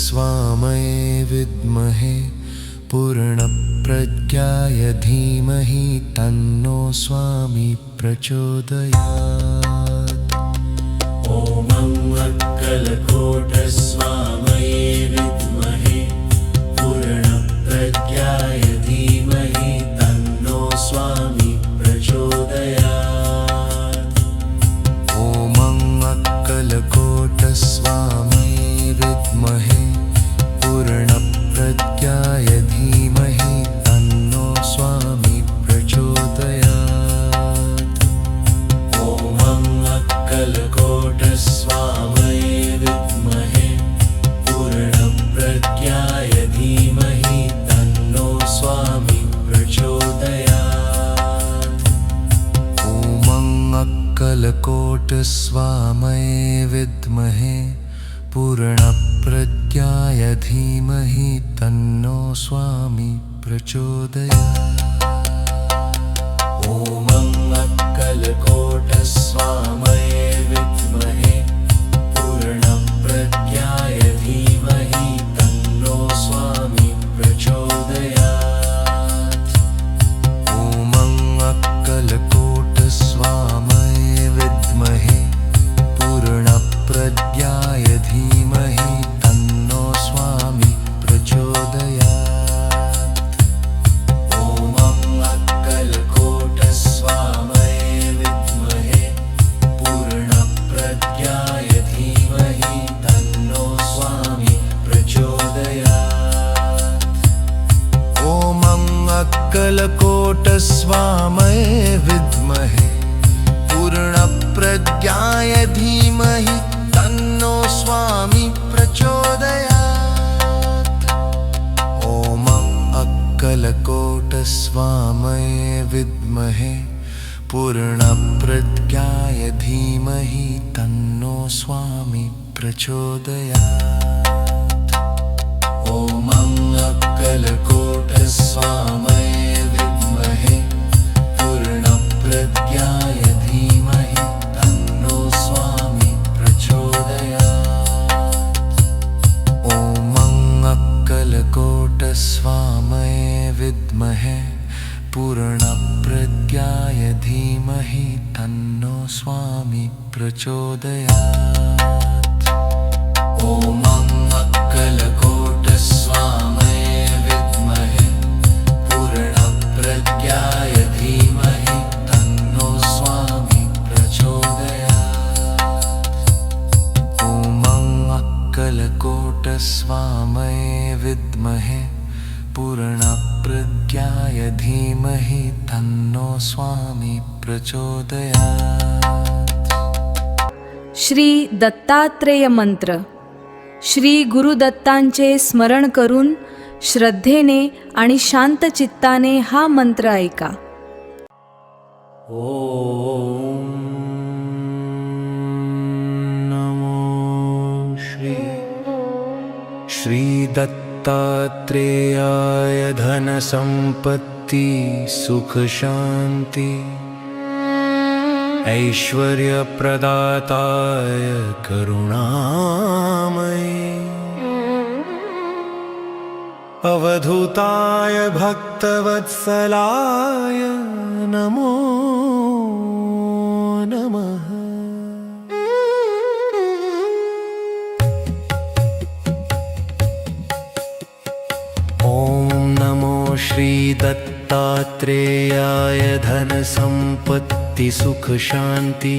स्वामये विद्महे पूर्णप्रज्ञाय धीमहि तन्नो स्वामी प्रचोदयात्। ॐ वक्रतुण्डस्वामये विद्महे पूर्णप्रज्ञाय धीमहि तन्नो स्वामी प्रचोदयात्। ॐ वक्रतुण्डस्वामये विद्महे पूर्णप्रज्ञाय धीमहि तन्नो स्वामी प्रचोदयात्। ॐ वक्रतुण्डस्वामये विद्महे पूर्णप्रज्ञाय धीमहि तन्नो स्वामी प्रचोदयात्। ॐ वक्रतुण्डस्वामये विद्महे पूर्णप्रज्ञाय धीमहि तन्नो स्वामी प्रचोदयात्। ॐ वक्रतुण्डस्वामये विद्महे पूर्णप्रज्ञाय धीमहि तन्नो स्वामी प्रचोदयात्। ॐ वक्रतुण्डस्वामये विद्महे पूर्णप्रज्ञाय धीमहि तन्नो स्वामी प्रचोदयात्। ॐ वक्रतुण्डस्वामये विद्महे पूर्णप्रज्ञाय धीमहि तन्नो स्वामी प्रचोदयात्। ॐ वक्रतुण्डस्वामये विद्महे पूर्णप्रज्ञाय धीमहि तन्नो स्वामी प्रचोदयात्। ॐ वक्रतुण्डस्वामये विद्महे पूर्णप्रज्ञाय धीमहि तन्नो स्वामी प्रचोदयात्। ॐ वक्रतुण्डस्वामये विद्महे पूर्णप्रज्ञाय धीमहि तन्नो स्वामी प्रचोदयात्। ॐ वक्रतुण्डस्वामये विद्महे पूर्णप्रज्ञाय धीमहि तन्नो स्वामी प्रचोदयात्। ॐ वक्रतुण्डस्वामये विद्महे पूर्णप्रज्ञाय धीमहि तन्नो स्वामी प्रचोदयात्। ॐ वक्रतुण्डस्वामये विद्महे पूर्णप्रज्ञाय धीमहि तन्नो स्वामी प्रचोदयात्। श्री दत्तात्रेय मंत्र. श्री गुरुदत्तांचे स्मरण करून श्रद्धेने आणि शांत चित्ताने हा मंत्र ऐका. ॐ नमो श्री दत्तात्रेयाय धनसम्पत्ति सुख शांति ऐश्वर्यप्रदाताय करुणामये अवधूताय भक्तवत्सलाय नमो नमः। ॐ नमो श्री दत्तात्रेयाय धनसम्पत्ति सुख शांति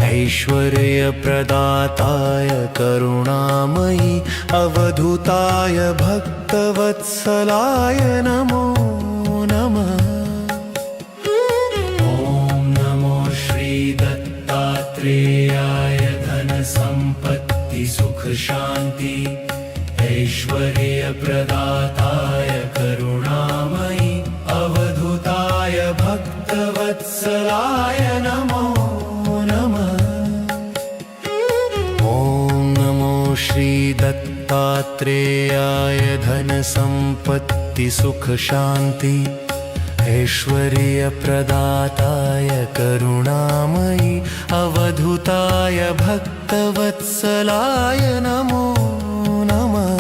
ऐश्वर्यप्रदाताय करुणामयी अवधूताय भक्तवत्सलाय नमो नमः। ॐ नमो श्री दत्तात्रेयाय धनसम्पत्ति सुख शांति ऐश्वर्यप्रदाताय करुणामयी अवधूताय भक्तवत्सलाय नमो नमः। ॐ नमो श्री दत्तात्रेयाय धनसम्पत्ति सुख शांति ऐश्वर्यप्रदाताय करुणामयी अवधूताय भक्तवत्सलाय नमो नमः।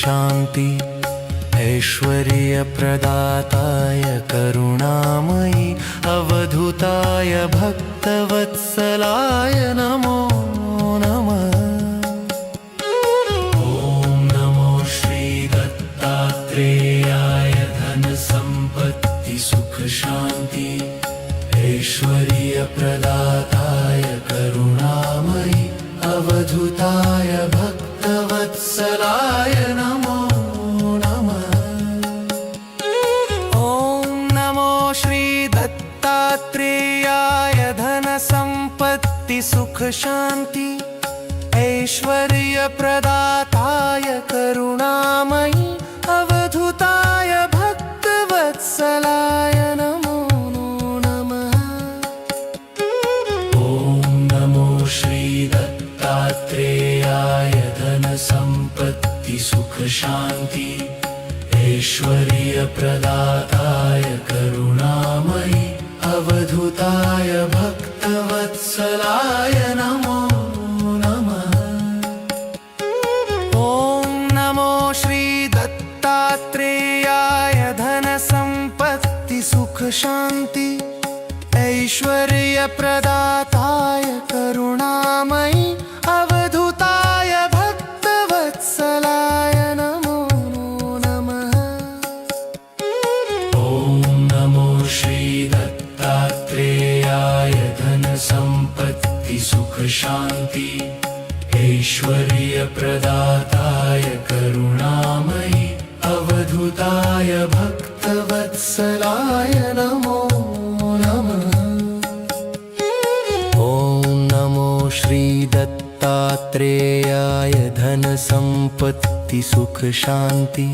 शान्ति ऐश्वर्यप्रदाताय करुणामयि अवधूताय भक्तवत्सलाय नमो नमः। ॐ नमो श्रीदत्तात्रेयाय धनसम्पत्तिसुखशान्ति ऐश्वर्यप्रदाताय करुणामयि अवधूताय भक्तवत्सलाय नमो नमः। ॐ नमो श्रीदत्तात्रेयाय धनसम्पत्तिसुखशान्ति ऐश्वर्यप्रदाताय करुणामयि अवधूताय भक्तवत्सलाय नमो नमः। ॐ नमो श्रीदत्तात्रेयाय धनसम्पत्तिसुखशान्ति ऐश्वर्यप्रदाताय करुणामयि अवधूताय भक्तवत्सलाय नमो नमः। ॐ नमो श्रीदत्तात्रेयाय धनसम्पत्तिसुखशान्ति ऐश्वर्यप्रदाताय करुणामयि अवधूताय भक्तवत्सलाय नमो नमः। ॐ नमो श्रीदत्तात्रेयाय धनसम्पत्तिसुखशान्ति ऐश्वर्यप्रदाताय करुणामयि अवधूताय भक्तवत्सलाय नमो नमः। ॐ नमो श्रीदत्तात्रेयाय धनसम्पत्तिसुखशान्ति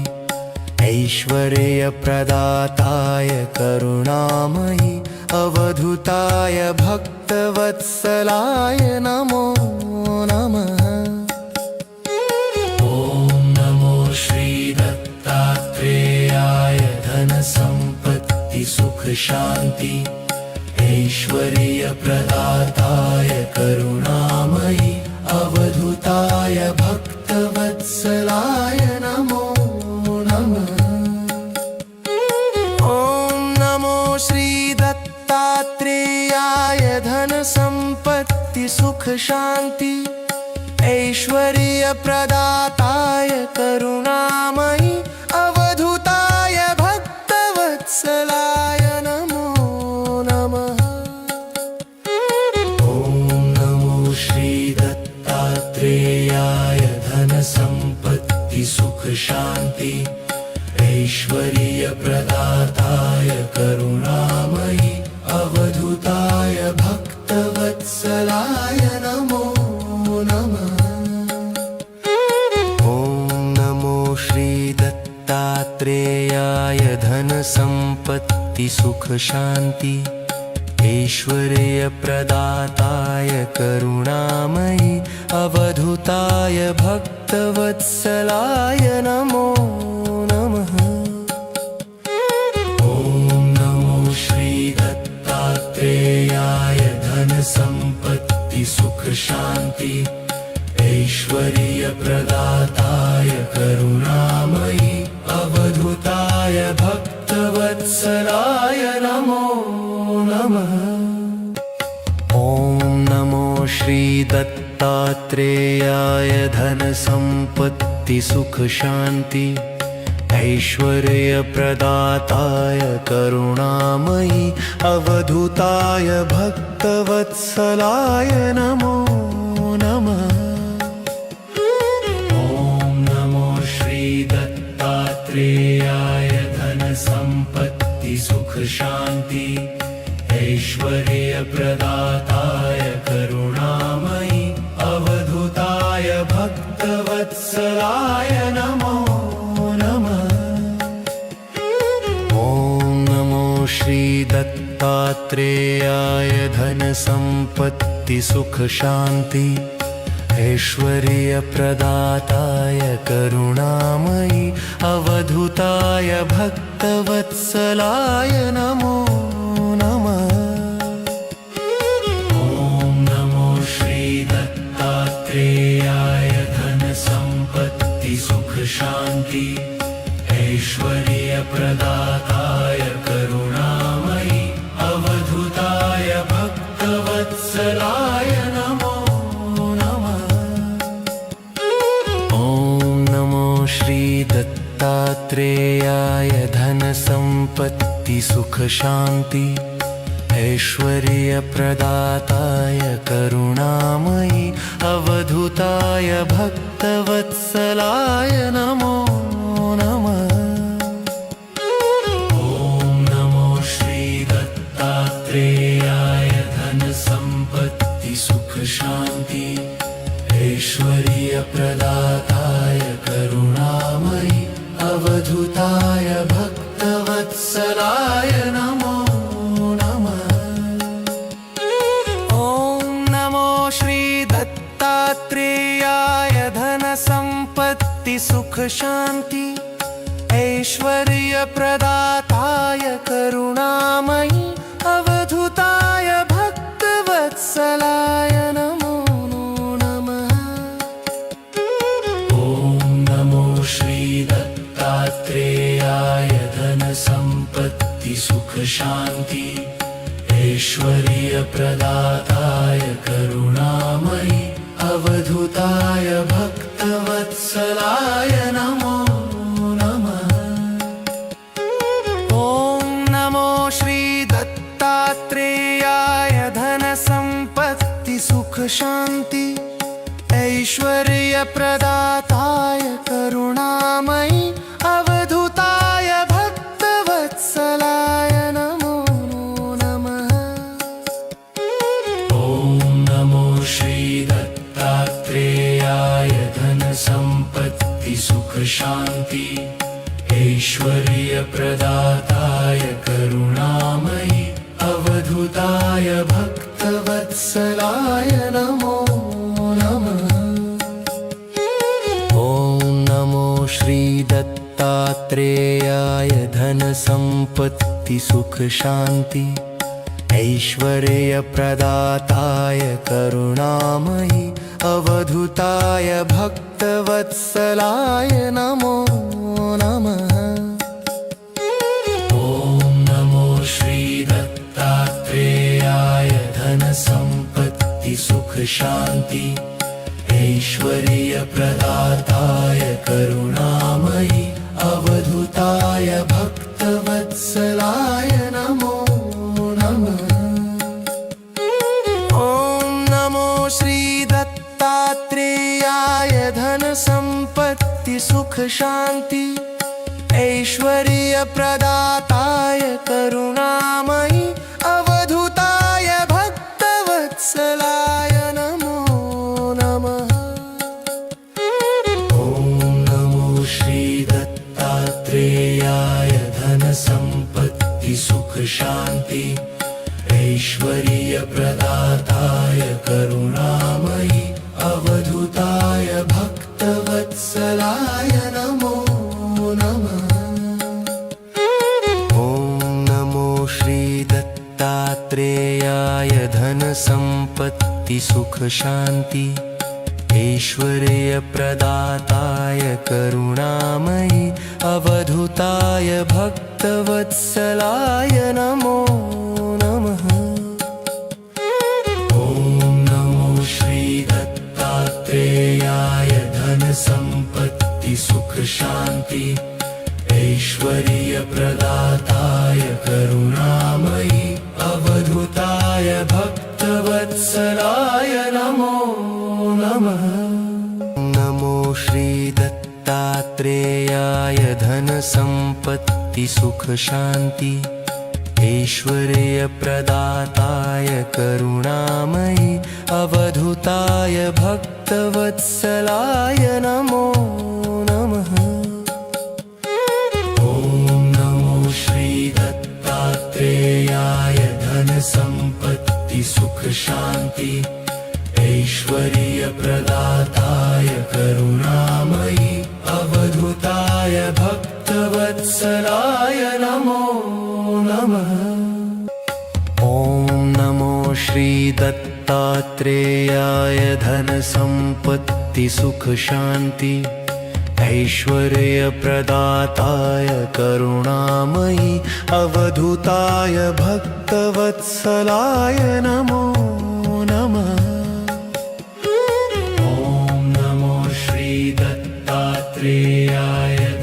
ऐश्वर्यप्रदाताय करुणामयि अवधूताय भक्तवत्सलाय नमो नमः। ॐ नमो श्रीदत्तात्रेयाय धनसम्पत्तिसुखशान्ति ऐश्वर्यप्रदाताय करुणामयि अवधूताय भक्तवत्सलाय नमो नमः। ॐ नमो श्रीदत्तात्रेयाय धनसम्पत्तिसुखशान्ति ऐश्वर्यप्रदाताय करुणामयि अवधूताय भक्तवत्सलाय नमो नमः। ॐ नमो श्रीदत्तात्रेयाय धनसम्पत्तिसुखशान्ति ऐश्वर्यप्रदाताय करुणामयि अवधूताय भक्तवत्सलाय नमो नमः। ॐ नमो श्रीदत्तात्रेयाय धनसम्पत्तिसुखशान्ति ऐश्वर्यप्रदाताय करुणामयि अवधूताय भक्तवत्सलाय नमो नमः। ॐ नमो श्रीदत्तात्रेयाय धनसम्पत्तिसुखशान्ति ऐश्वर्यप्रदाताय करुणामयि अवधूताय भक्तवत्सलाय नमो नमः। ॐ नमो श्रीदत्तात्रेयाय धनसम्पत्तिसुखशान्ति ऐश्वर्यप्रदाताय करुणामयि अवधूताय भक्तवत्सलाय नमो नमः। ॐ नमो श्रीदत्तात्रेयाय धनसम्पत्तिसुखशान्ति ऐश्वर्यप्रदाताय करुणामयि अवधूताय भक्तवत्सलाय नमो नमः। ॐ नमो श्रीदत्तात्रेयाय धनसम्पत्तिसुखशान्ति ऐश्वर्यप्रदाताय करुणामयि अवधूताय भक्तवत्सलाय नमो नमः। ॐ नमो श्रीदत्तात्रेयाय धनसम्पत्तिसुखशान्ति ऐश्वर्यप्रदाताय करुणामयि अवधूताय भक्तवत्सलाय नमो नमः। ॐ नमो श्रीदत्तात्रेयाय धनसम्पत्तिसुखशान्ति ऐश्वर्यप्रदाताय करुणामयि अवधूताय भक्तवत्सलाय नमो नमः। ॐ नमो श्रीदत्तात्रेयाय धनसम्पत्तिसुखशान्ति ऐश्वर्यप्रदाताय करुणामयि अवधूताय भक्तवत्सलाय नमो नमः। ॐ नमो श्रीदत्तात्रेयाय धनसम्पत्तिसुखशान्ति ऐश्वर्यप्रदाताय करुणामयि अवधूताय भक्तवत्सलाय नमो नमः। ॐ नमो श्रीदत्तात्रेयाय धनसम्पत्तिसुखशान्ति ऐश्वर्यप्रदाताय करुणामयि अवधूताय भक्तवत्सलाय नमो नमः। ॐ नमो श्रीदत्तात्रेयाय धनसम्पत्तिसुखशान्ति ऐश्वर्यप्रदाताय करुणामयि अवधूताय भक्तवत्सलाय नमो नमः। ॐ नमो श्रीदत्तात्रेयाय धनसम्पत्तिसुखशान्ति ऐश्वर्यप्रदाताय करुणामयि अवधूताय भक्तवत्सलाय नमो नमः। ॐ नमो श्रीदत्तात्रेयाय धनसम्पत्तिसुखशान्ति ऐश्वर्यप्रदाताय करुणामयि अवधूताय भक्तवत्सलाय नमो नमः। ॐ नमो श्रीदत्तात्रेयाय धनसम्पत्तिसुखशान्ति ऐश्वर्यप्रदाताय करुणामयि अवधूताय भक्तवत्सलाय नमो नमः। ॐ नमो श्रीदत्तात्रेयाय धनसम्पत्तिसुखशान्ति ऐश्वर्यप्रदाताय करुणामयि अवधूताय भक्तवत्सलाय नमो नमः। ॐ नमो श्रीदत्तात्रेयाय धनसम्पत्तिसुखशान्ति ऐश्वर्यप्रदाताय करुणामयि अवधूताय भक्तवत्सलाय नमो नमः। ॐ नमो श्रीदत्तात्रेयाय धनसम्पत्तिसुखशान्ति ऐश्वर्यप्रदाताय करुणामयि अवधूताय भक्तवत्सलाय नमो नमः। ॐ नमो श्रीदत्तात्रेयाय धनसम्पत्तिसुखशान्ति ऐश्वर्यप्रदाताय करुणामयि अवधूताय भक्तवत्सलाय नमो नमः। नमो श्रीदत्तात्रेयाय धनसम्पत्तिसुखशान्ति ऐश्वर्यप्रदाताय करुणामयि अवधूताय भक्तवत्सलाय नमो नमः। ॐ नमो श्रीदत्तात्रेयाय धनसम्पत्तिसुखशान्ति ऐश्वर्यप्रदाताय करुणामयि अवधूताय भक्तवत्सलाय नमो नमः। ॐ नमो श्रीदत्तात्रेयाय धनसम्पत्तिसुखशान्ति ऐश्वर्यप्रदाताय करुणामयि अवधूताय भक्तवत्सलाय नमो नमः। ॐ नमो श्रीदत्तात्रेयाय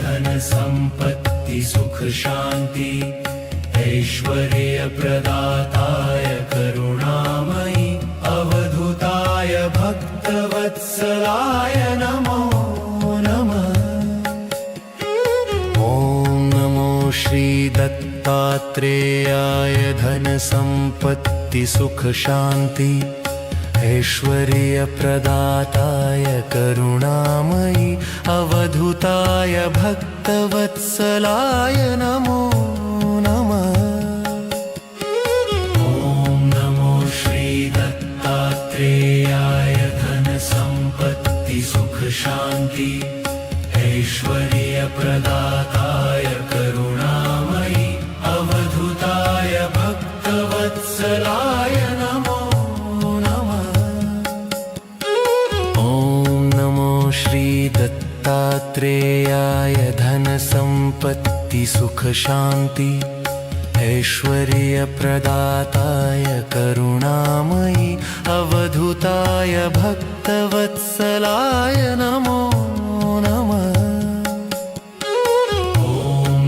धनसम्पत्ति सुखशान्ति ऐश्वर्यप्रदाताय करुणामयि अवधूताय भक्तवत्सलाय नमो नमः। ॐ नमो श्रीदत्तात्रेयाय धनसम्पत्ति सुखशान्ति ऐश्वर्यप्रदाताय करुणामयि अवधूताय भक्तवत्सलाय नमो नमः। ॐ नमो श्रीदत्तात्रेयाय धनसम्पत्ति सुखशान्ति ऐश्वर्यप्रदाताय करुणामयि अवधूताय भक्तवत्सलाय नमो नमः। ॐ नमो श्रीदत्तात्रेयाय धनसम्पत्ति सुखशान्ति ऐश्वर्यप्रदाताय करुणामयि अवधूताय भक्तवत्सलाय नमो नमः। ॐ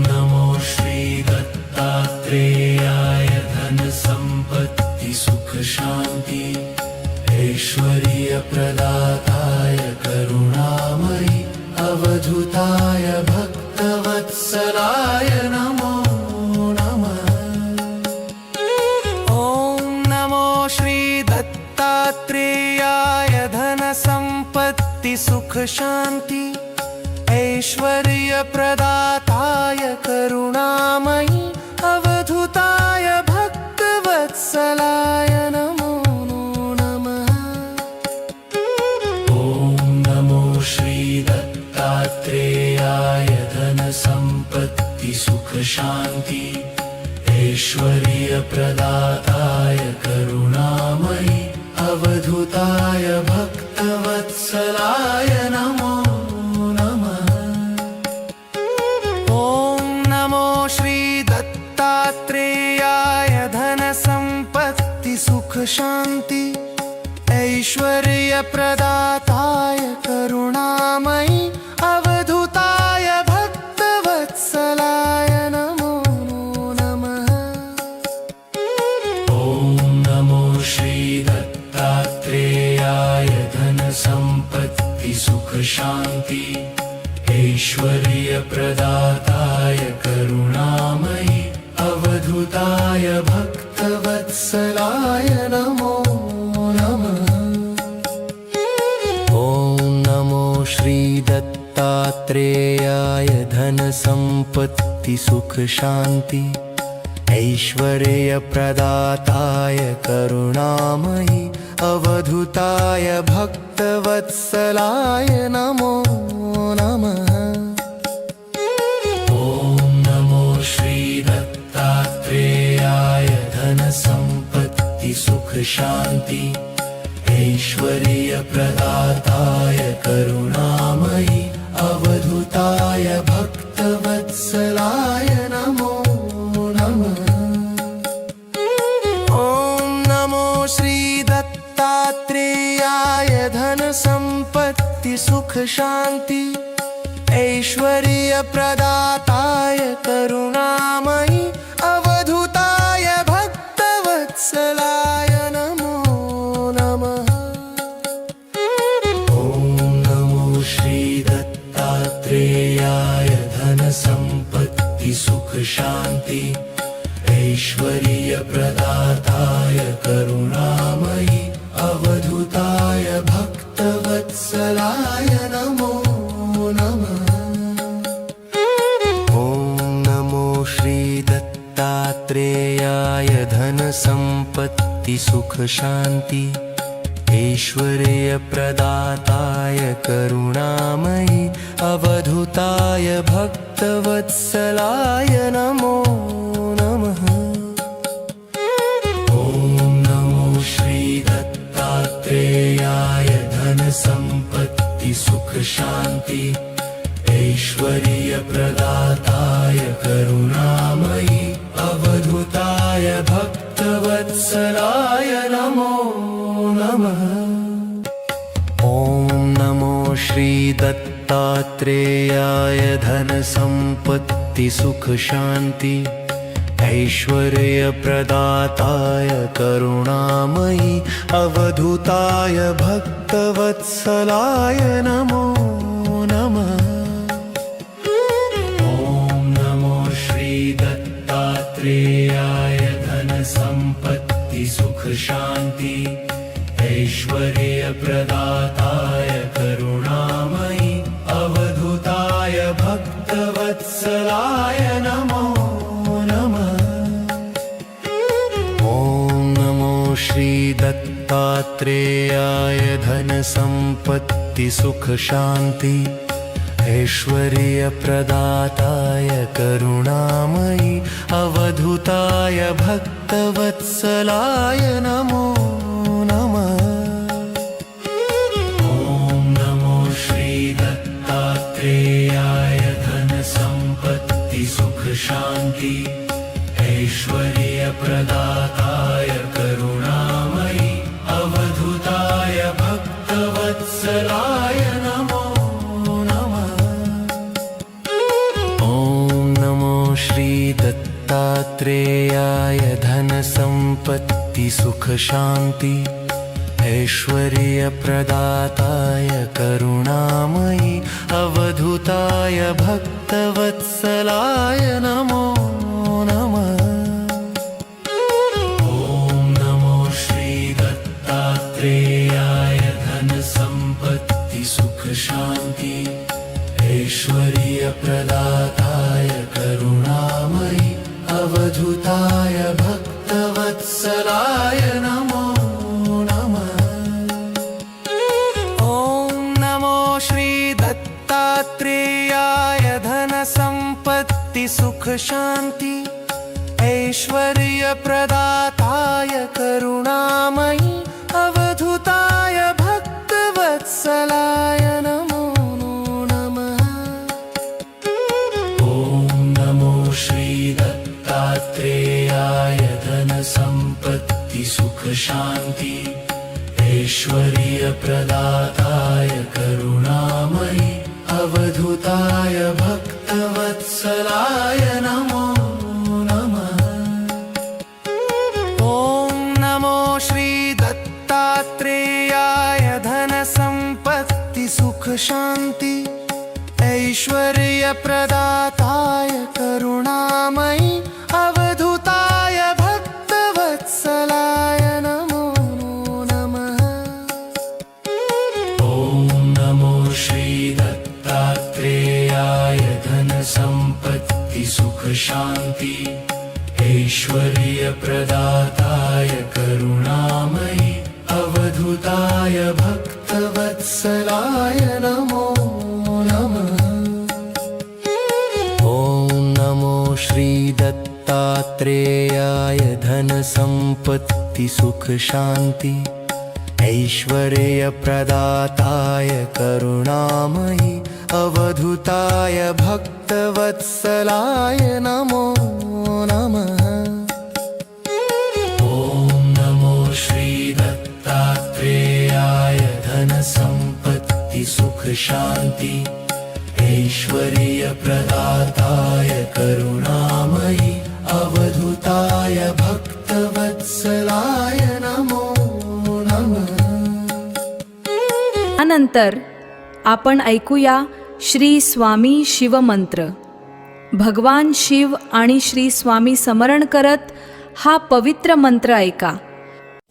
नमो श्रीदत्तात्रेयाय धनसम्पत्ति सुखशान्ति ऐश्वर्यप्रदाताय करुणामयि अवधूताय भक्तवत्सलाय नमो नमः। ॐ नमो श्रीदत्तात्रेयाय धनसम्पत्ति सुखशान्ति ऐश्वर्यप्रदाताय करुणामयि अवधूताय भक्तवत्सलाय नमो नमः। ॐ नमो श्रीदत्तात्रेयाय धनसम्पत्ति सुखशान्ति ऐश्वर्यप्रदाताय करुणामयि अवधूताय भक्तवत्सलाय नमो नमः। ॐ नमो श्रीदत्तात्रेयाय धनसम्पत्ति सुखशान्ति ऐश्वर्यप्रदाताय करुणामयि अवधूताय भक्तवत्सलाय नमो नमः। ॐ नमो श्रीदत्तात्रेयाय धनसम्पत्ति सुखशान्ति ऐश्वर्यप्रदाताय करुणामयि अवधूताय भक्तवत्सलाय नमो नमः। ॐ नमो श्रीदत्तात्रेयाय धनसम्पत्ति सुखशान्ति ऐश्वर्यप्रदाताय करुणामयि अवधूताय भक्तवत्सलाय नमो नमः। ॐ नमो श्रीदत्तात्रेयाय धनसम्पत्ति सुखशान्ति ऐश्वर्यप्रदाताय करुणामयि अवधूताय भक्तवत्सलाय नमो नमः। ॐ नमो श्रीदत्तात्रेयाय धनसम्पत्ति सुखशान्ति ऐश्वर्यप्रदाताय करुणामयि अवधूताय भक्तवत्सलाय नमो नमः। ॐ नमो श्रीदत्तात्रेयाय धनसम्पत्ति सुखशान्ति ऐश्वर्यप्रदाताय करुणामयि अवधूताय भक्तवत्सलाय नमो नमः। ॐ नमो श्रीदत्तात्रेयाय धनसम्पत्ति सुखशान्ति ऐश्वर्यप्रदाताय करुणामयि अवधूताय भक्तवत्सलाय नमो नमः। ॐ नमो श्रीदत्तात्रेयाय धनसम्पत्ति सुखशान्ति ऐश्वर्यप्रदाताय करुणामयि अवधूताय भक्तवत्सलाय नमो नमः। ॐ नमो श्रीदत्तात्रेयाय धनसम्पत्तिसुखशान्ति ऐश्वर्यप्रदाताय करुणामयि अवधूताय भक्तवत्सलाय नमो नमः। ॐ नमो श्रीदत्तात्रेयाय धनसम्पत्तिसुखशान्ति ऐश्वर्यप्रदाताय करुणामयि अवधूताय भक्तवत्सलाय नमो नमः। ॐ नमो श्रीदत्तात्रेयाय धनसम्पत्तिसुखशान्ति ऐश्वर्यप्रदाताय करुणामयि अवधूताय भक्तवत्सलाय नमो नमः। ॐ नमो श्रीदत्तात्रेयाय धनसम्पत्तिसुखशान्ति ऐश्वर्यप्रदाताय करुणामयि अवधूताय भक्तवत्सलाय नमो नमः। ॐ नमो श्रीदत्तात्रेयाय धनसम्पत्तिसुखशान्ति ऐश्वर्यप्रदाताय करुणामयि अवधूताय भक्तवत्सलाय नमो नमः। ॐ नमो श्रीदत्तात्रेयाय धनसम्पत्तिसुखशान्ति ऐश्वर्यप्रदाताय करुणामयि अवधूताय भक्तवत्सलाय नमो नमः। ॐ नमो श्रीदत्तात्रेयाय धनसम्पत्तिसुखशान्ति ऐश्वर्यप्रदाताय करुणामयि अवधूताय भक्तवत्सलाय नमो नमः। ॐ नमो श्रीदत्तात्रेयाय धनसम्पत्तिसुखशान्ति ऐश्वर्यप्रदाताय करुणामयि अवधूताय भक्तवत्सलाय नमो नमः। ॐ नमो श्रीदत्तात्रेयाय धनसम्पत्तिसुखशान्ति ऐश्वर्यप्रदाताय करुणामयि अवधूताय भक्तवत्सलाय नमो नमः। ॐ नमो श्रीदत्तात्रेयाय धनसम्पत्तिसुखशान्ति ऐश्वर्यप्रदाताय करुणामयि अवधूताय भक्तवत्सलाय नमो नमः। ॐ नमो श्रीदत्तात्रेयाय धनसम्पत्तिसुखशान्ति ऐश्वर्यप्रदाताय करुणामयि अवधूताय भक्तवत्सलाय नमो नमः। ॐ नमो श्रीदत्तात्रेयाय धनसम्पत्तिसुखशान्ति ऐश्वर्यप्रदाताय करुणामयि अवधूताय भक्तवत्सलाय नमो नमः। त्यानंतर आपण ऐकूया श्री स्वामी शिवमंत्र. भगवान शिव आणि श्री स्वामी स्मरण करत हा पवित्र मंत्र ऐका.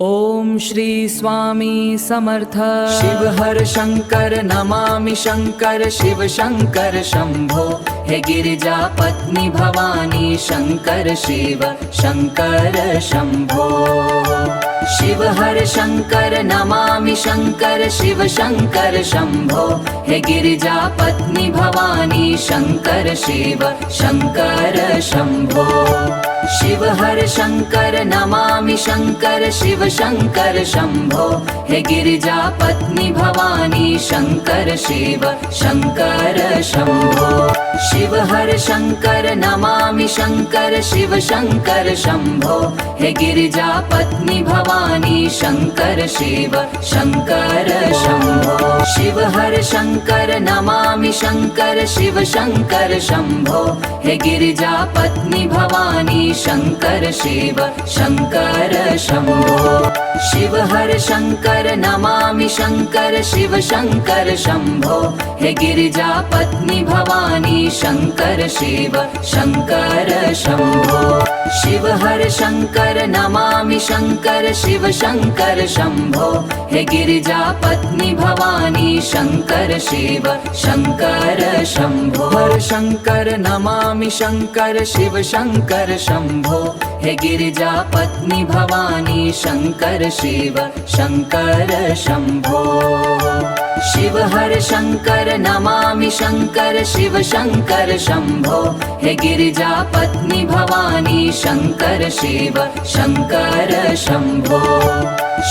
ओम श्री स्वामी समर्थ. शिव हर शंकर नमामि शंकर शिव शंकर शंभो. हे गिरिजा पत्नी भवानी शंकर शिव शंकर शंभो शिव हर शंकर नमामि शंकर शिव शंकर शंभो हे गिरिजा पत्नी भवानी शंकर शिव शंकर शंभो शिव हर शंकर नमामि शंकर शिव शंकर शंभो हे गिरिजा पत्नी भवानी शंकर शिव शंकर शंभो शिव हर शंकर नमामि शंकर शिव शंकर शंभो हे गिरिजा पत्नी भवानी शंकर शिव शंकर शंभो शिव हर शंकर नमामि शंकर शिव शंकर शंभो हे गिरिजा पत्नी भवानी शंकर शिव शंकर शंभो शिव हर शंकर नमामि शंकर शिव शंकर शंभो हे गिरिजा पत्नी भवानी शंकर शिव शंकर शंभो शिव हर शंकर नमामि शंकर शिव शंकर शंभो हे गिरिजा पत्नी भवानी शंकर शिव शंकर शंभो हर शंकर नमामि शंकर शिव शंकर शंभो हे गिरिजा पत्नी भवानी शंकर शिव शंकर शंभो शिव हर शंकर नमामि शंकर शिव शंकर शंभो हे गिरिजा पत्नी भवानी शंकर शिव शंकर शंभो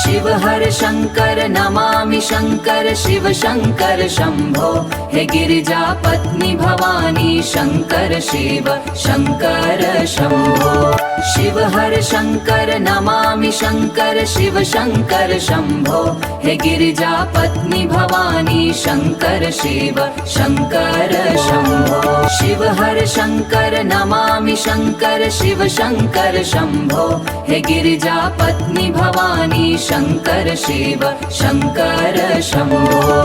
शिव हर शंकर नमामि शंकर शिव शंकर शंभो हे गिरिजा पत्नी भवानी शंकर शिव शंकर शंभो शिव हर शंकर नमामि शंकर शिव शंकर शंभो हे गिरिजा पत्नी भवानी शंकर शिव शंकर शंभो शिव हर शंकर नमामि शंकर शिव शंकर शंभो हे गिरिजा पत्नी भवानी शंकर शिव शंकर शंभो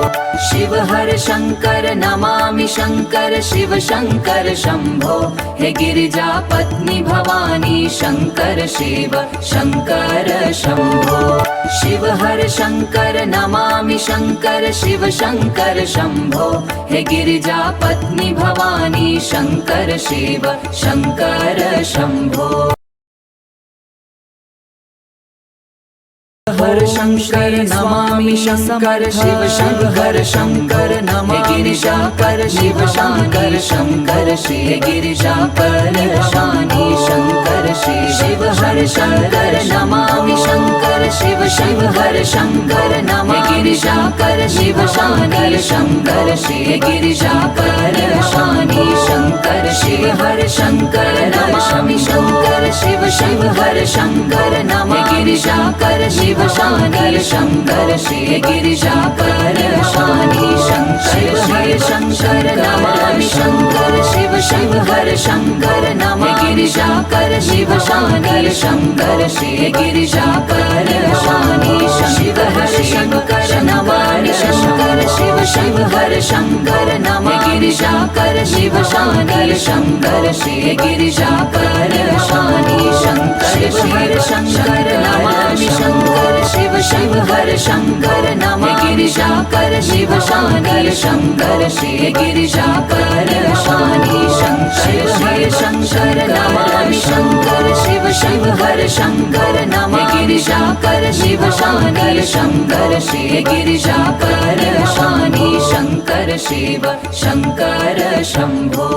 शिव हर शंकर नमामि शंकर शिव शंकर शंभो हे गिरिजा पत्नी भवानी शंकर शिव शंकर शंभो शिव हर शंकर नमामि शंकर शिव शंकर शंभो हे गिरिजा पत्नी भवानी शंकर शिव शंकर शंभो हर शंकर नमामि शंकर शिव शंकर शंकर नमामि गिरिजा कर शिव शंकर शंकर शिव गिरिजा कर भवानी शंकर शिव हर शंकर नमामि शंकर शिव शंकर शंकर नमामि गिरिजा कर शिव शंकर शंकर शिव गिरिजा कर भवानी शंकर शिव हर शंकर नमामि शंकर शिव शंकर शंकर नमामि गिरिजा कर शिव शंकर शंकर शिव गिरिजा कर भवानी शंकर हर शंकर नमामि शंकर शिव शंकर शंकर नमामि गिरिजा कर शिव शंकर शंकर शिव गिरिजा कर भवानी शिव हर शंकर नमामि शंकर शिव शंकर शंकर नमामि गिरिजा कर शिव शंकर शंकर शिव गिरिजा कर भवानी शंकर शिव हर शंकर नमामि शंकर शिव शंकर शंकर नमामि गिरिजा कर शिव शंकर शंकर शिव गिरिजा कर भवानी शंकर हर शंकर नमामि शंकर शिव शंकर शंकर नमामि गिरिजा कर शिव शंकर शंकर शिव गिरिजा कर भवानी शंकर शिव शंकर शंभो।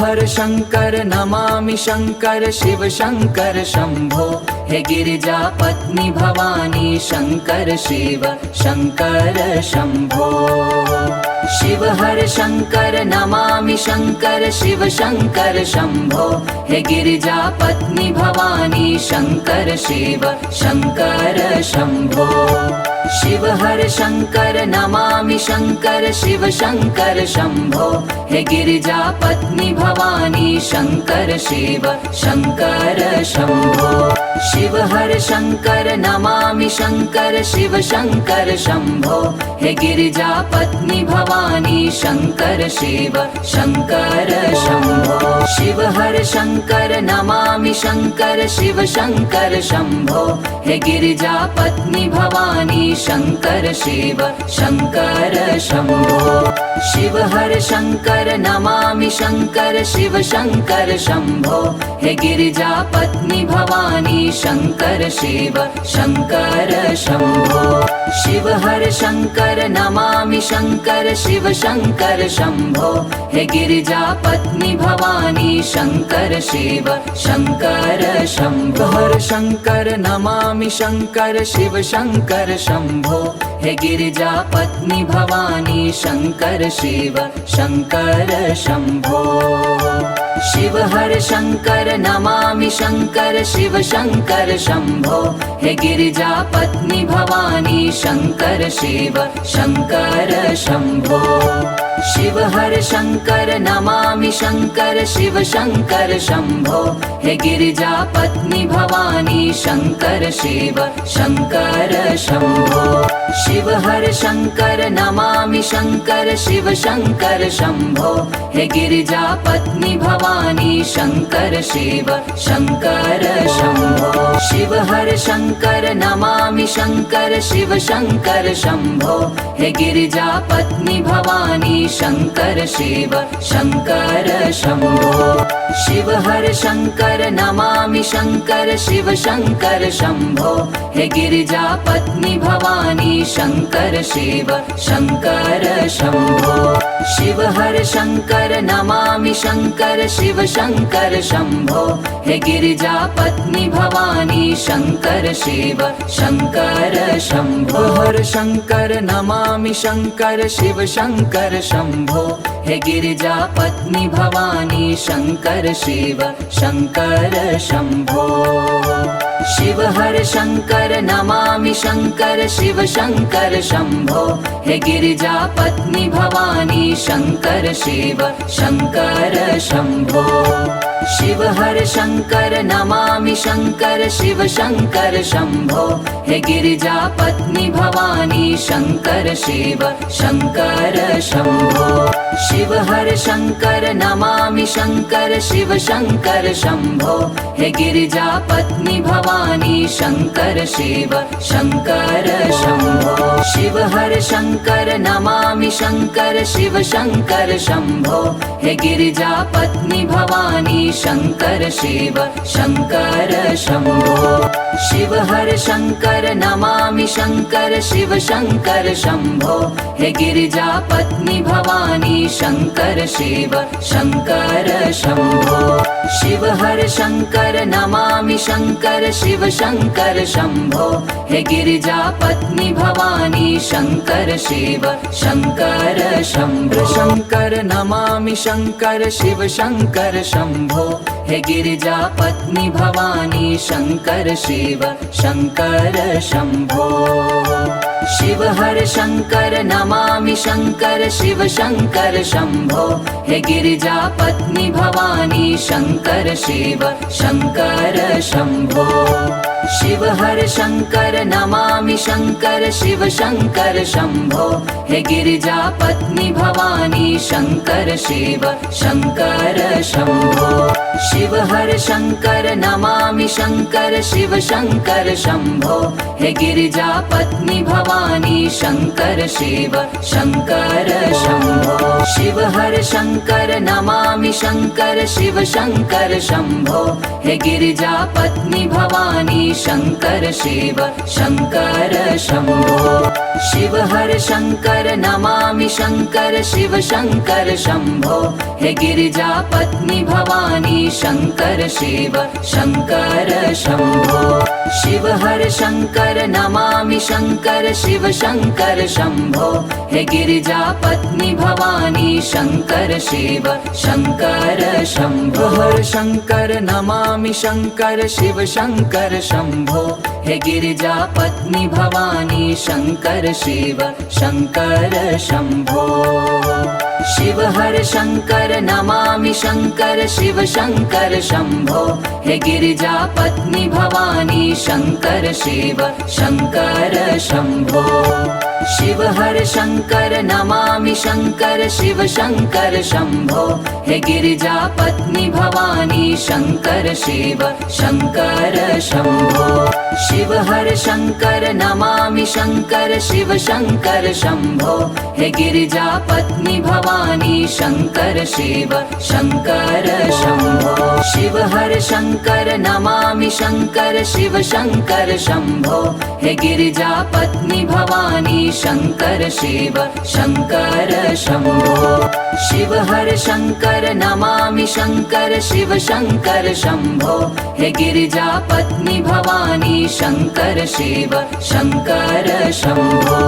हर शंकर नमामि शंकर शिव शंकर शंभो हे गिरिजा पत्नी भवानी शंकर शिव शंकर शंभो शिव हर शंकर नमामि शंकर शिव शंकर शंभो हे गिरिजा पत्नी भवानी शंकर शिव शंकर शंभो शिव हर शंकर नमामि शंकर शिव शंकर शंभो हे गिरिजा पत्नी भवानी शंकर शिव शंकर शंभो शिव हर शंकर नमामि शंकर शिव शंकर शंभो हे गिरिजा पत्नी भवानी शंकर शिव शंकर शंभो शिव हर शंकर नमामि शंकर शिव शंकर शंभो हे गिरिजा पत्नी भवानी शंकर शिव शंकर शंभो शिव हर शंकर नमामि शंकर शिव शंकर शंभो हे गिरिजा पत्नी भवानी शंकर शिव शंकर शंभो शिव हर शंकर नमामि शंकर शिव शंकर शंभो हे गिरिजा पत्नी भवानी शंकर शिव शंकर शंभो हर शंकर नमामि शंकर शिव शंकर शंभो हे गिरिजा पत्नी भवानी शंकर शिव शंकर शंभो शिव हर शंकर नमामि शंकर शिव शंकर शंभो हे गिरिजा पत्नी भवानी शंकर शिव शंकर शंभो शिव हर शंकर नमामि शंकर शिव शंकर शंभो हे गिरिजा पत्नी भवानी शंकर शिव शंकर शंभो शिव हर शंकर नमामि शंकर शिव शंकर शंभो हे गिरिजा पत्नी भवानी शंकर शिव शंकर शंभो शिव हर शंकर नमामि शंकर शिव शंकर शंभो हे गिरिजा पत्नी भवानी शंकर शिव शंकर शंभो शिव हर शंकर नमामि शंकर शिव शंकर शंभो हे गिरिजा पत्नी भवानी शंकर शिव शंकर शंभो शिव हर शंकर नमामि शंकर शिव शंकर शंभो हे गिरिजा पत्नी भवानी शंकर शिव शंकर शंभो हर शंकर नमामि शंकर शिव शंकर शंभो हे गिरिजा पत्नी भवानी शंकर शिव शंकर शंभो शिव हर शंकर नमामि शंकर शिव शंकर शंभो हे गिरिजा पत्नी भवानी शंकर शिव शंकर शंभो शिव हर शंकर नमामि शंकर शिव शंकर शंभो हे गिरिजा पत्नी भवानी शंकर शिव शंकर शंभो शिव हर शंकर नमामि शंकर शिव शंकर शंभो हे गिरिजा पत्नी भवानी शंकर शिव शंकर शंभो शिव हर शंकर नमामि शंकर शिव शंकर शंभो हे गिरिजा पत्नी भवानी शंकर शिव शंकर शंभो शिव हर शंकर नमामि शंकर शिव शंकर शंभो हे गिरिजा पत्नी भवानी शंकर शिव शंकर शंभो शिव हर शंकर नमामि शंकर शिव शंकर शंभो हे गिरिजा पत्नी भवानी शंकर शिव शंकर शंभो शंकर नमामि शंकर शिव शंकर शंभो हे गिरिजा पत्नी भवानी शंकर शिव शंकर शंभो शिव हर शंकर नमामि शंकर शिव शंकर शंभो हे गिरिजा पत्नी भवानी शंकर शिव शंकर शंभो शिव हर शंकर नमामि शंकर शिव शंकर शंभो हे गिरिजा पत्नी भवानी शंकर शिव शंकर शंभो शिव हर शंकर नमामि शंकर शिव शंकर शंभो हे गिरिजा पत्नी भवानी शंकर शिव शंकर शंभो शिव हर शंकर नमामि शंकर शिव शंकर शंभो हे गिरिजा पत्नी भवानी शंकर शिव शंकर शंभो शिव हर शंकर नमामि शंकर शिव शंकर शंभो हे गिरिजा पत्नी भवानी शंकर शिव शंकर शंभो शिव हर शंकर नमामि शंकर शिव शंकर शंभो हे गिरिजा पत्नी भवानी शंकर शिव शंकर शंभो हर शंकर नमामि शंकर शिव शंकर शंभो हे गिरिजा पत्नी भवानी शंकर शिव शंकर शंभो शिव हर शंकर नमामि शंकर शिव शंकर शंभो हे गिरिजा पत्नी भवानी शंकर शिव शंकर शंभो शिव हर शंकर नमामि शंकर शिव शंकर शंभो हे गिरिजा पत्नी भवानी शंकर शिव शंकर शंभो शिव हर शंकर नमामि शंकर शिव शंकर शंभो हे गिरिजा पत्नी भवानी शंकर शिव शंकर शंभो शिव हर शंकर नमामि शंकर शिव शंकर शंभो हे गिरिजा पत्नी भवानी शंकर शिव शंकर शंभो शिव हर शंकर नमामि शंकर शिव शंकर शंभो हे गिरिजा पत्नी भवानी शंकर शिव शंकर शंभो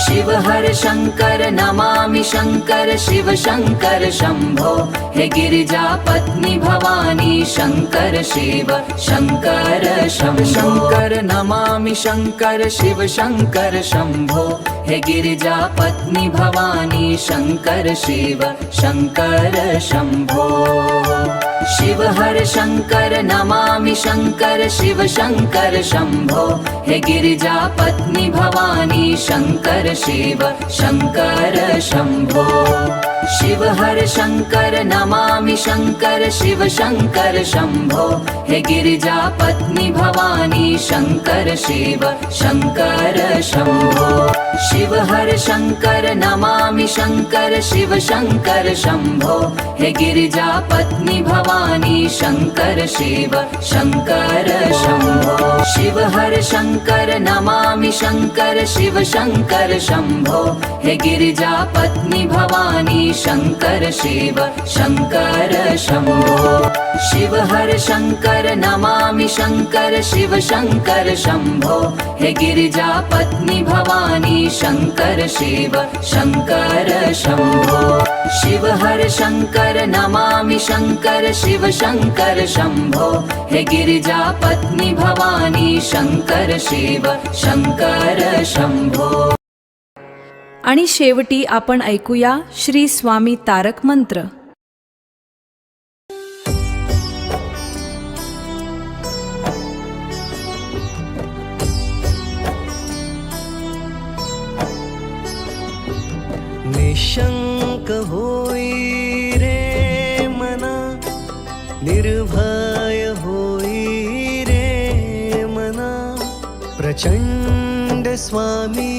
शिव हर शंकर नमामि शंकर शिव शंकर शंभो हे गिरिजा पत्नी भवानी शंकर शिव शंकर शंभो शंकर नमामि शंकर शिव शंकर शंभो हे गिरिजा पत्नी भवानी शंकर शिव शंकर शंभो शिव हर शंकर नमामि शंकर शिव शंकर शंभो हे गिरिजा पत्नी भवानी शंकर शिव शंकर शंभो शिव हर शंकर नमामि शंकर शिव शंकर शंभो हे गिरिजा पत्नी भवानी शंकर शिव शंकर शंभो शिव हर शंकर नमामि शंकर शिव शंकर शंभो हे गिरिजा पत्नी भवानी शंकर शिव शंकर शंभो शिव हर शंकर नमामि शंकर शिव शंकर शंभो हे गिरिजा पत्नी भवानी शंकर शिव शंकर शंभो शिव हर शंकर नमामि शंकर शिव शंकर शंभो हे गिरिजा पत्नी भवानी शंकर शिव शंकर शंभो शिव हर शंकर नमामि शंकर शिव शंकर शंभो हे गिरिजा पत्नी भवानी शंकर शिव शंकर शंभो आणि शेवटी आपण ऐकूया श्री स्वामी तारक मंत्र. निशंक होई रे मना, निर्भय होई रे मना, प्रचंड स्वामी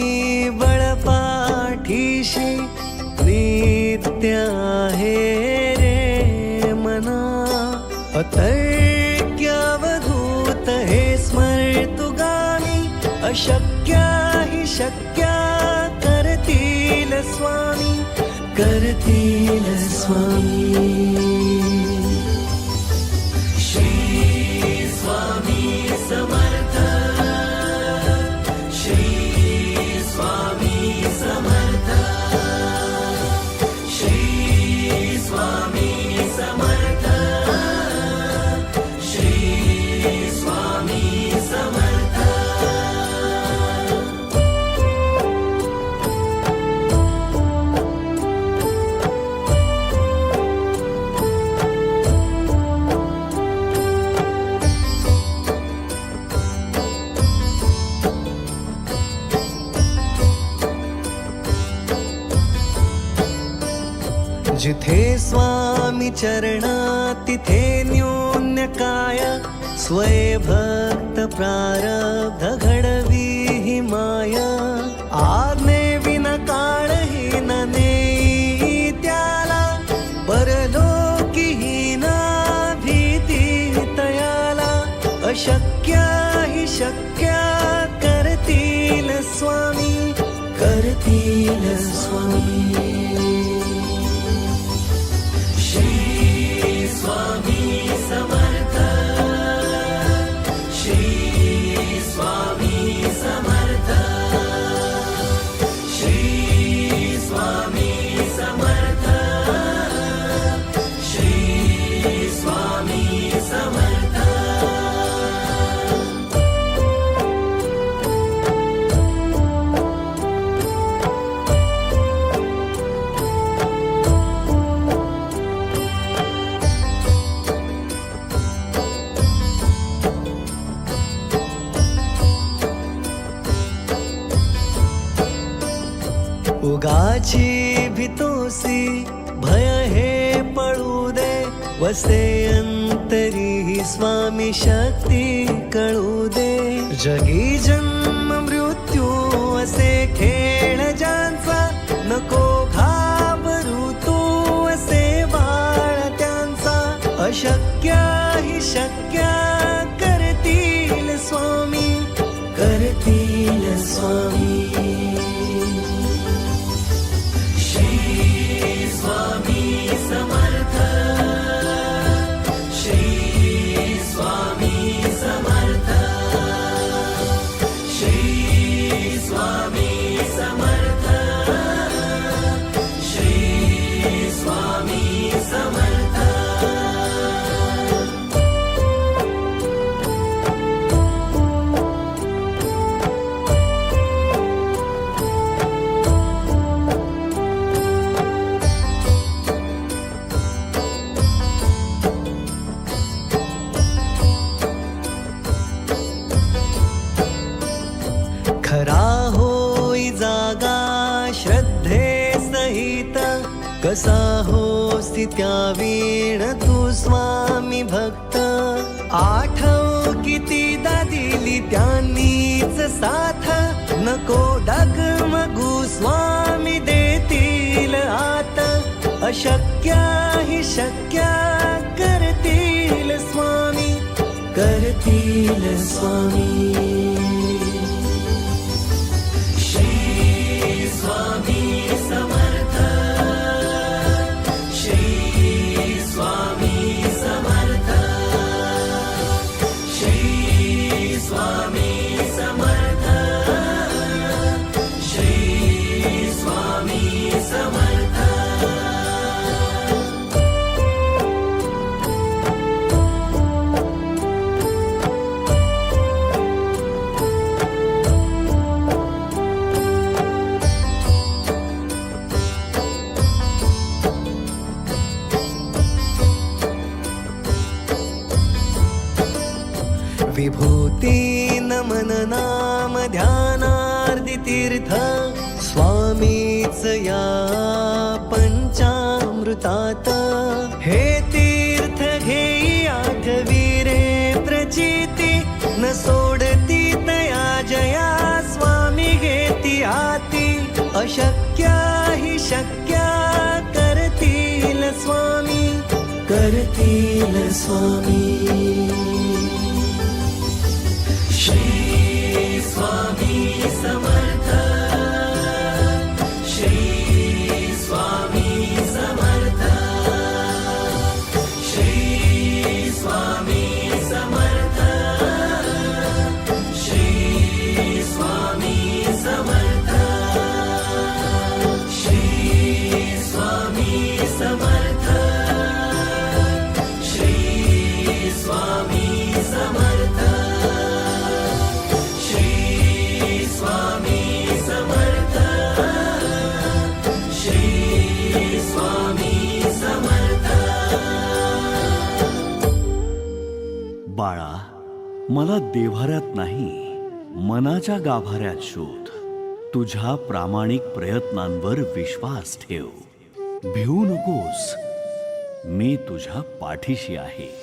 बळपाठीशी नित्य आहे रे मना. अतर्क्य अवधूत हे स्मर्तुगामी, अशक्य हि शक्य करतील स्वामी, करतील स्वामी. श्री स्वामी समर्थ, श्री स्वामी समर्थ, श्री स्वामी समर्थ, श्री स्वामी समर्थ. जिथे स्वामी चरणा तिथे न्यून्य काय स्वय भक्त प्रारब्ध घडवी ही माया आज्ञे विना काळही न नेई त्याला परलोकीहीन भीती तयाला अशक्य ही शक्य करतील स्वामी करतील स्वामी श्री स्वामी समर्थ श्री स्वामी समर्थ श्री स्वामी समर्थ श्री स्वामी समर्थ उगाची भीतोसी भय हे पळू दे वसे अंतरी ही स्वामी शक्ती कळू दे जगी जन्म मृत्यू असे खेळ ज्यांचा नको घाबरू तू असे बाळ त्यांचा अशक्य ही शक्य करतील स्वामी करतील स्वामी श्री स्वामी समर्थ श्री स्वामी समर्थ श्री स्वामी समर्थ श्री स्वामी समर्थ खरा होई जागा श्रद्धे सहित कसा होसी त्या वीण तू स्वामी भक्त आठव कितीदा दिली त्यांनीच साथ नको डगमगू स्वामी देतील आत अशक्य ही शक्य करतील स्वामी करतील स्वामी श्री स्वामी समर्थ श्री स्वामी समर्थ श्री स्वामी समर्थ श्री स्वामी समर्थ विभूती नमन नाम ध्यानार्दी तीर्थ स्वामीच या पंचामृतात हे तीर्थ घेई आठवी रे प्रचिती न सोडती तया जया स्वामी घेती हाती अशक्य ही शक्य करतील स्वामी करतील स्वामी श्री स्वामी समर्थ श्री स्वामी समर्थ श्री स्वामी समर्थ श्री स्वामी समर्थ श्री स्वामी समर्थ श्री स्वामी समर्थ श्री स्वामी समर्थ श्री स्वामी समर्थ बाळा, मला देव्हाऱ्यात नाही मनाच्या गाभाऱ्यात शोध. तुझ्या प्रामाणिक प्रयत्नांवर विश्वास ठेव. भिवू नकोस, मी तुझ्या पाठीशी आहे.